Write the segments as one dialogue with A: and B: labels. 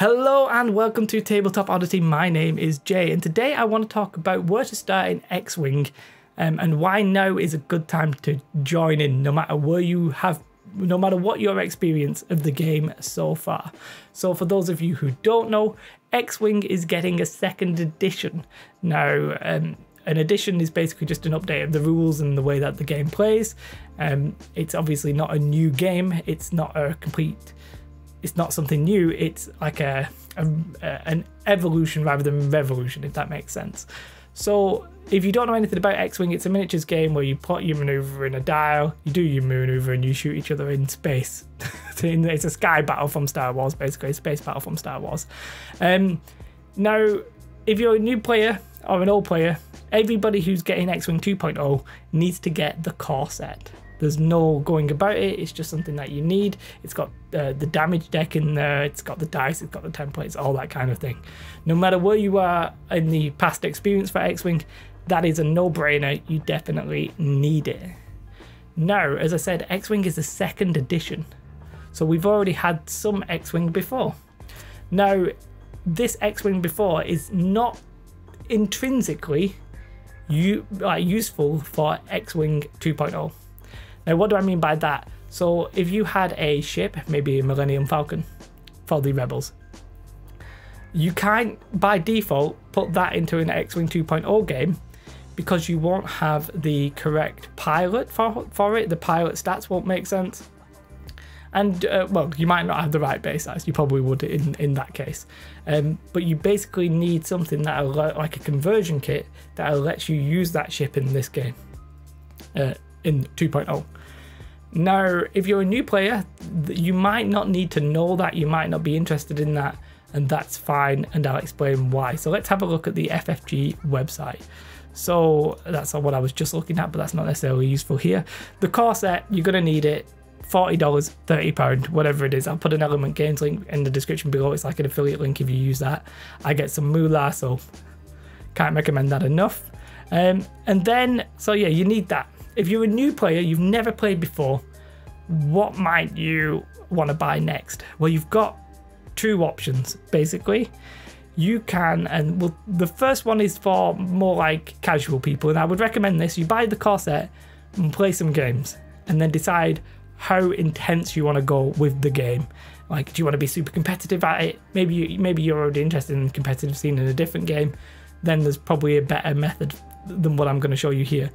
A: Hello and welcome to Tabletop Oddity. My name is Jay and today I want to talk about where to start in X-Wing and why now is a good time to join in no matter what your experience of the game so far. So for those of you who don't know, X-Wing is getting a second edition. Now an edition is basically just an update of the rules and the way that the game plays. It's obviously not a new game, it's not something new, it's like an evolution rather than revolution, if that makes sense. So if you don't know anything about X-Wing, it's a miniatures game where you plot your maneuver in a dial, you do your maneuver and you shoot each other in space. It's a sky battle from Star Wars, basically, a space battle from Star Wars. Now, if you're a new player or an old player, everybody who's getting X-Wing 2.0 needs to get the core set. There's no going about it, it's just something that you need. It's got the damage deck in there, it's got the dice, it's got the templates, all that kind of thing. No matter where you are in the past experience for X-Wing, that is a no-brainer, you definitely need it. Now, as I said, X-Wing is the second edition, so we've already had some X-Wing before. Now, this X-Wing before is not intrinsically useful for X-Wing 2.0. Now, what do I mean by that? So if you had a ship, maybe a Millennium Falcon for the Rebels, you can't, by default, put that into an X-Wing 2.0 game because you won't have the correct pilot for it. The pilot stats won't make sense. And, well, you might not have the right base size. You probably would in that case. But you basically need something that like a conversion kit that lets you use that ship in this game. In 2.0. Now, if you're a new player, you might not need to know that, you might not be interested in that, and that's fine, and I'll explain why. So let's have a look at the FFG website. So that's what I was just looking at, but that's not necessarily useful here. The core set, you're going to need it, $40, £30, whatever it is. I'll put an Element Games link in the description below. It's like an affiliate link if you use that. I get some moolah, so can't recommend that enough. And then, so yeah, you need that. If you're a new player, you've never played before, what might you want to buy next? Well, you've got two options, basically. You can, and well, the first one is for more like casual people, and I would recommend this. You buy the core set and play some games, and then decide how intense you want to go with the game. Like, do you want to be super competitive at it? Maybe you're already interested in competitive scene in a different game. Then there's probably a better method than what I'm going to show you here.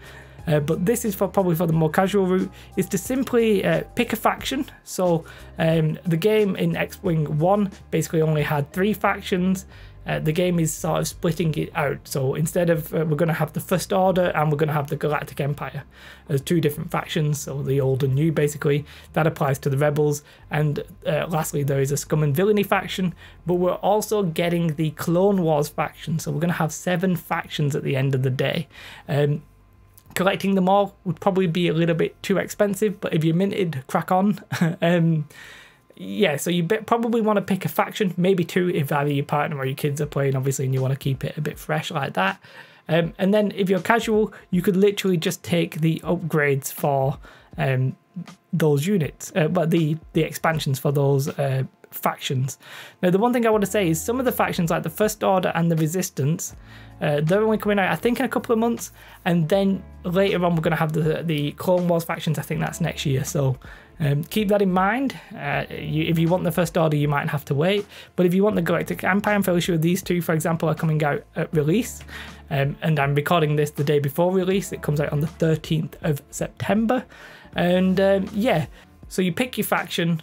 A: But this is probably for the more casual route, is to simply pick a faction. So the game in X-Wing 1 basically only had 3 factions. The game is sort of splitting it out. So instead of, we're going to have the First Order and we're going to have the Galactic Empire. There's 2 different factions, so the old and new basically. That applies to the Rebels. And lastly, there is a Scum and Villainy faction. But we're also getting the Clone Wars faction. So we're going to have 7 factions at the end of the day. Collecting them all would probably be a little bit too expensive, but if you're minted, crack on. Yeah, so you probably want to pick a faction, maybe 2 if either your partner or your kids are playing, obviously, and you want to keep it a bit fresh like that. And then if you're casual, you could literally just take the upgrades for those units, but the expansions for those factions. Now, the one thing I want to say is some of the factions like the First Order and the Resistance, they're only coming out I think in a couple of months, and then later on we're going to have the Clone Wars factions. I think that's next year, so keep that in mind. If you want the First Order, you might have to wait, but if you want the Galactic Empire, I'm fairly sure these 2, for example, are coming out at release, and I'm recording this the day before release. It comes out on the 13th of September, and yeah, so you pick your faction.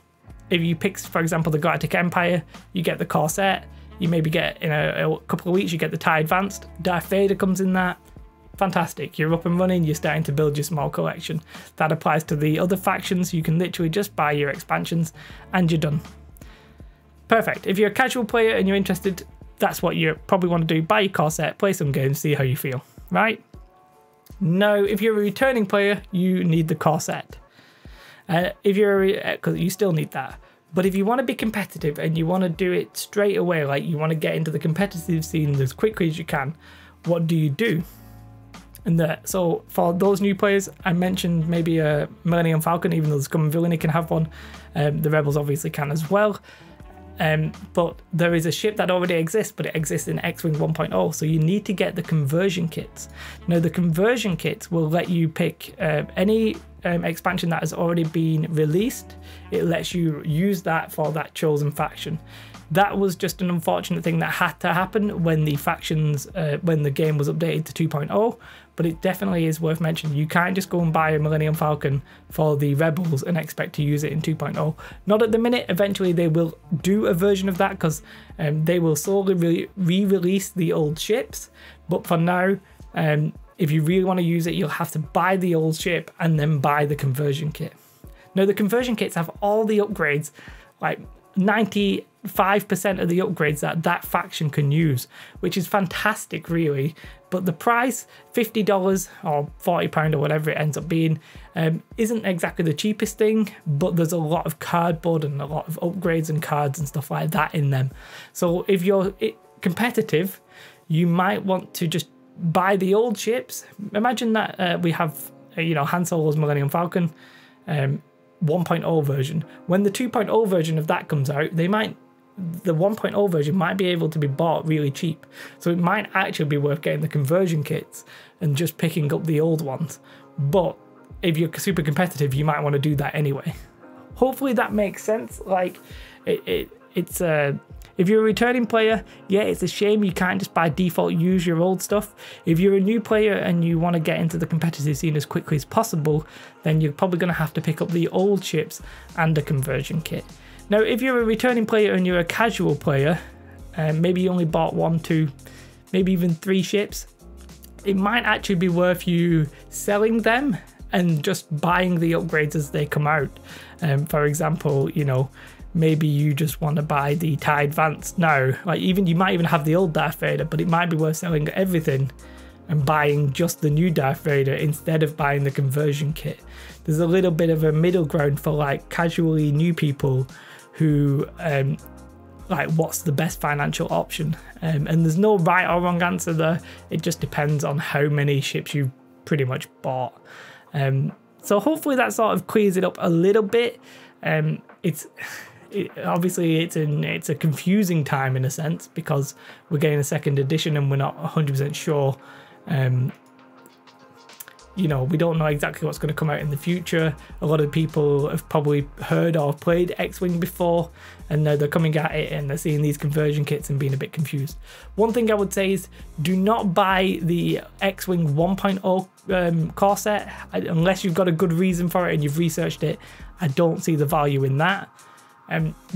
A: If you pick, for example, the Galactic Empire, you get the core set. You maybe get, in a couple of weeks, you get the TIE Advanced. Darth Vader comes in that. Fantastic. You're up and running. You're starting to build your small collection. That applies to the other factions. You can literally just buy your expansions and you're done. Perfect. If you're a casual player and you're interested, that's what you probably want to do. Buy your core set, play some games, see how you feel, right? Now, if you're a returning player, you need the core set. If you're, because you still need that. But if you want to be competitive and you want to do it straight away, like you want to get into the competitive scene as quickly as you can, what do you do? And so for those new players, I mentioned maybe a Millennium Falcon, even though the Scum and Villainy can have one. The Rebels obviously can as well. But there is a ship that already exists, but it exists in X-Wing 1.0, so you need to get the conversion kits. Now the conversion kits will let you pick any expansion that has already been released. It lets you use that for that chosen faction. That was just an unfortunate thing that had to happen when the factions, when the game was updated to 2.0, but it definitely is worth mentioning. You can't just go and buy a Millennium Falcon for the Rebels and expect to use it in 2.0. Not at the minute. Eventually they will do a version of that because they will slowly re-release the old ships, but for now, if you really want to use it, you'll have to buy the old ship and then buy the conversion kit. Now the conversion kits have all the upgrades, like 95% of the upgrades that faction can use, which is fantastic really. But the price, $50 or £40 or whatever it ends up being, isn't exactly the cheapest thing, but there's a lot of cardboard and a lot of upgrades and cards and stuff like that in them. So if you're competitive, you might want to just buy the old ships. Imagine that we have Han Solo's Millennium Falcon 1.0 version. When the 2.0 version of that comes out, the 1.0 version might be able to be bought really cheap. So it might actually be worth getting the conversion kits and just picking up the old ones. But if you're super competitive, you might want to do that anyway. Hopefully that makes sense. Like it's if you're a returning player, yeah, it's a shame you can't just by default use your old stuff. If you're a new player and you want to get into the competitive scene as quickly as possible, then you're probably going to have to pick up the old ships and a conversion kit. Now, if you're a returning player and you're a casual player, maybe you only bought 1, 2, maybe even 3 ships, it might actually be worth you selling them and just buying the upgrades as they come out. For example, maybe you just want to buy the TIE Advanced now. Like you might even have the old Darth Vader, but it might be worth selling everything and buying just the new Darth Vader instead of buying the conversion kit. There's a little bit of a middle ground for like casually new people who like what's the best financial option. And there's no right or wrong answer there. It just depends on how many ships you've pretty much bought. So hopefully that sort of clears it up a little bit. Obviously it's a confusing time in a sense because we're getting a second edition and we're not 100% sure. We don't know exactly what's going to come out in the future. A lot of people have probably heard or played X-Wing before, and now they're coming at it and they're seeing these conversion kits and being a bit confused. One thing I would say is do not buy the X-Wing 1.0 core set unless you've got a good reason for it and you've researched it. I don't see the value in that.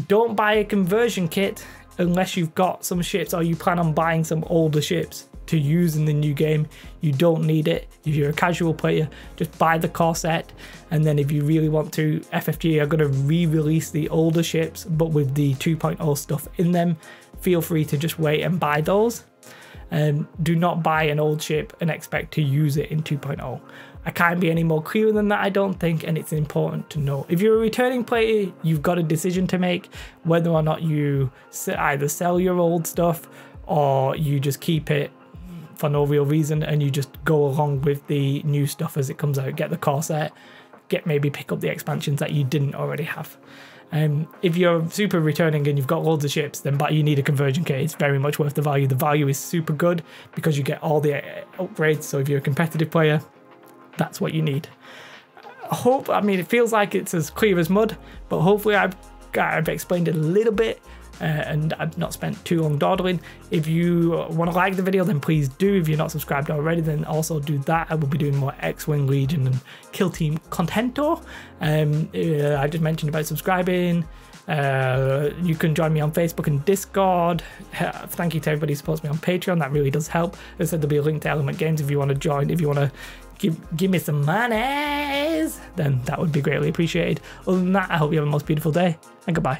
A: Don't buy a conversion kit unless you've got some ships or you plan on buying some older ships to use in the new game. You don't need it. If you're a casual player, just buy the core set, and then if you really want to, FFG are going to re-release the older ships but with the 2.0 stuff in them. Feel free to just wait and buy those. Do not buy an old ship and expect to use it in 2.0. I can't be any more clear than that, I don't think, and it's important to know. If you're a returning player, you've got a decision to make whether or not you either sell your old stuff or you just keep it for no real reason and you just go along with the new stuff as it comes out. Get the core set, maybe pick up the expansions that you didn't already have. If you're super returning and you've got loads of ships, then you need a conversion kit. It's very much worth the value. The value is super good because you get all the upgrades. So if you're a competitive player, that's what you need. It feels like it's as clear as mud, but hopefully I've explained it a little bit and I've not spent too long dawdling. If you want to like the video, then please do. If you're not subscribed already, then also do that. I will be doing more X-Wing, Legion and Kill Team contento. I just mentioned about subscribing. You can join me on Facebook and Discord. Thank you to everybody who supports me on Patreon. That really does help. As I said, there'll be a link to Element Games if you want to join. If you want to give me some monies, then that would be greatly appreciated. Other than that, I hope you have a most beautiful day, and goodbye.